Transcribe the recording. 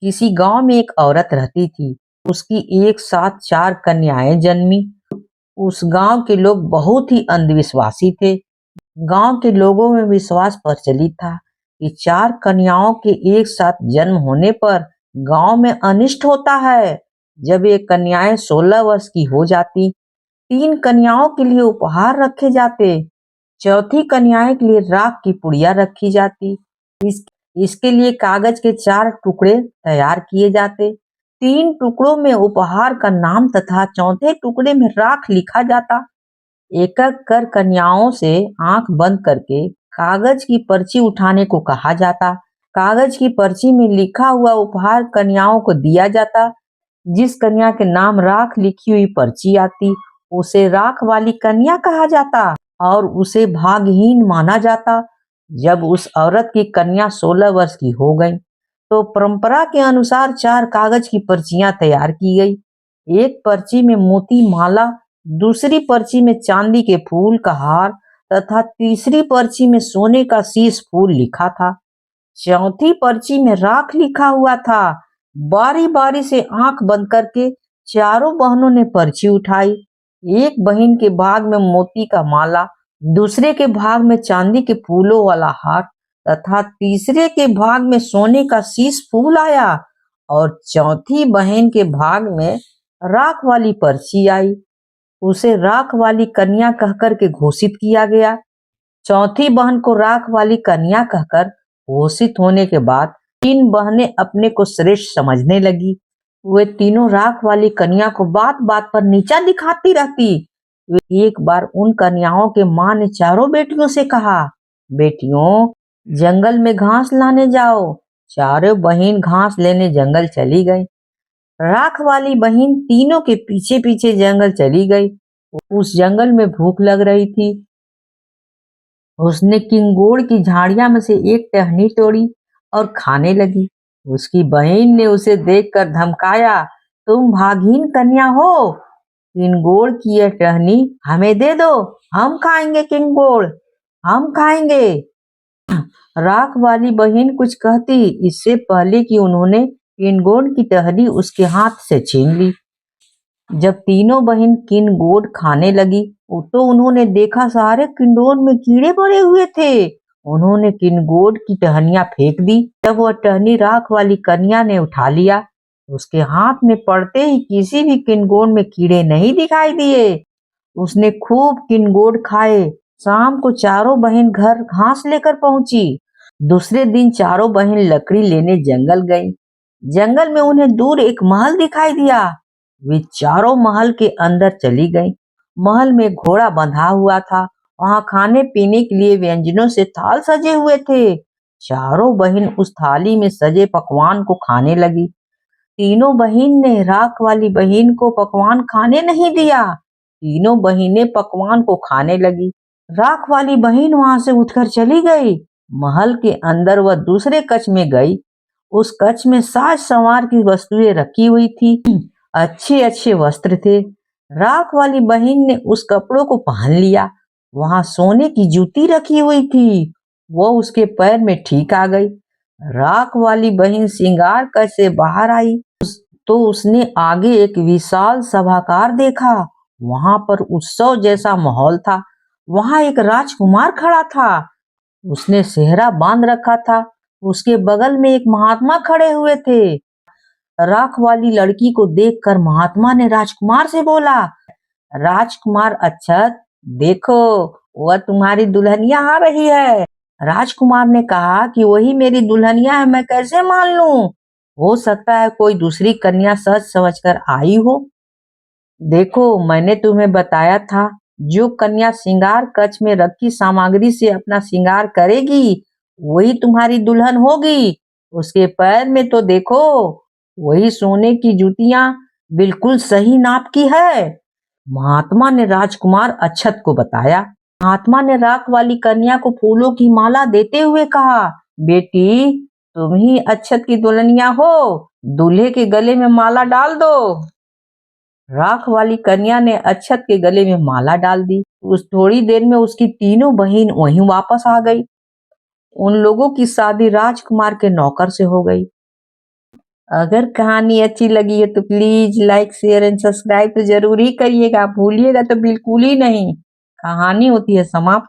किसी गांव में एक औरत रहती थी। उसकी एक साथ 4 कन्याएं जन्मी। उस गांव के लोग बहुत ही अंधविश्वासी थे। गांव के लोगों में विश्वास प्रचलित था कि 4 कन्याओं के एक साथ जन्म होने पर गांव में अनिष्ट होता है। जब ये कन्याएं 16 वर्ष की हो जाती, 3 कन्याओं के लिए उपहार रखे जाते, चौथी कन्याएं के लिए राख की पुड़िया रखी जाती। इस इसके लिए कागज के 4 टुकड़े तैयार किए जाते। 3 टुकड़ों में उपहार का नाम तथा चौथे टुकड़े में राख लिखा जाता। एक-एक कर कन्याओं से आंख बंद करके कागज की पर्ची उठाने को कहा जाता। कागज की पर्ची में लिखा हुआ उपहार कन्याओं को दिया जाता। जिस कन्या के नाम राख लिखी हुई पर्ची आती, उसे राख वाली कन्या कहा जाता और उसे भाग्यहीन माना जाता। जब उस औरत की कन्या 16 वर्ष की हो गई, तो परंपरा के अनुसार 4 कागज की पर्चियां तैयार की गई। एक पर्ची में मोती माला, दूसरी पर्ची में चांदी के फूल का हार तथा तीसरी पर्ची में सोने का शीश फूल लिखा था। चौथी पर्ची में राख लिखा हुआ था। बारी बारी से आंख बंद करके चारों बहनों ने पर्ची उठाई। एक बहन के भाग में मोती का माला, दूसरे के भाग में चांदी के फूलों वाला हार तथा तीसरे के भाग में सोने का शीश फूल आया और चौथी बहन के भाग में राख वाली पर्ची आई। उसे राख वाली कन्या कहकर के घोषित किया गया। चौथी बहन को राख वाली कन्या कहकर घोषित होने के बाद 3 बहनें अपने को श्रेष्ठ समझने लगी। वे तीनों राख वाली कन्या को बात बात पर नीचा दिखाती रहती। एक बार उन कन्याओं के माँ ने चारों बेटियों से कहा, बेटियों, जंगल में घास लाने जाओ। चारों बहन घास लेने जंगल चली गई। राख वाली बहन तीनों के पीछे पीछे जंगल चली गई। उस जंगल में भूख लग रही थी। उसने किंगोड़ की झाड़ियां में से एक टहनी तोड़ी और खाने लगी। उसकी बहन ने उसे देखकर धमकाया, तुम भागीन कन्या हो, किंगोड़ की यह टहनी हमें दे दो, हम खाएंगे किंगोड़, हम खाएंगे। राख वाली बहन कुछ कहती इससे पहले कि उन्होंने किंगोड़ की टहनी उसके हाथ से छीन ली। जब तीनों बहन किंगोड़ खाने लगी तो उन्होंने देखा सारे किंगोड़ में कीड़े पड़े हुए थे। उन्होंने किंगोड़ की टहनियां फेंक दी। जब वह टहनी राख वाली कन्या ने उठा लिया, उसके हाथ में पड़ते ही किसी भी किंगोड़ में कीड़े नहीं दिखाई दिए। उसने खूब किंगोड़ खाए। शाम को चारों बहन घर घास लेकर पहुंची। दूसरे दिन चारों बहन लकड़ी लेने जंगल गई। जंगल में उन्हें दूर एक महल दिखाई दिया। वे चारों महल के अंदर चली गईं। महल में घोड़ा बंधा हुआ था। वहां खाने पीने के लिए व्यंजनों से थाल सजे हुए थे। चारों बहन उस थाली में सजे पकवान को खाने लगी। तीनों बहन ने राख वाली बहन को पकवान खाने नहीं दिया। तीनों बहनें पकवान को खाने लगी। राख वाली बहन वहां से उठकर चली गई। महल के अंदर वह दूसरे कक्ष में गई। उस कक्ष में साज संवार की वस्तुएं रखी हुई थी। अच्छे अच्छे वस्त्र थे। राख वाली बहन ने उस कपड़ों को पहन लिया। वहां सोने की जूती रखी हुई थी। वो उसके पैर में ठीक आ गई। राख वाली बहन श्रृंगार कक्ष से बाहर आई तो उसने आगे एक विशाल सभागार देखा। वहां पर उत्सव जैसा माहौल था। वहां एक राजकुमार खड़ा था। उसने सेहरा बांध रखा था। उसके बगल में एक महात्मा खड़े हुए थे। राख वाली लड़की को देखकर महात्मा ने राजकुमार से बोला, राजकुमार अक्षत, देखो वह तुम्हारी दुल्हनिया आ रही है। राजकुमार ने कहा कि वही मेरी दुल्हनिया है, मैं कैसे मान लूं? हो सकता है कोई दूसरी कन्या सच समझकर आई हो। देखो, मैंने तुम्हें बताया था, जो कन्या श्रृंगार कक्ष में रखी सामग्री से अपना श्रृंगार करेगी वही तुम्हारी दुल्हन होगी। उसके पैर में तो देखो, वही सोने की जूतियां बिल्कुल सही नाप की है। महात्मा ने राजकुमार अक्षत को बताया। महात्मा ने राख वाली कन्या को फूलों की माला देते हुए कहा, बेटी, तुम ही अक्षत की दुल्हनिया हो, दूल्हे के गले में माला डाल दो। राख वाली कन्या ने अक्षत के गले में माला डाल दी। उस थोड़ी देर में उसकी तीनों बहन वहीं वापस आ गई। उन लोगों की शादी राजकुमार के नौकर से हो गई। अगर कहानी अच्छी लगी है तो please like share and subscribe तो जरूर ही करिएगा, भूलिएगा तो बिल्कुल ही नहीं। कहानी होती है समाप्त।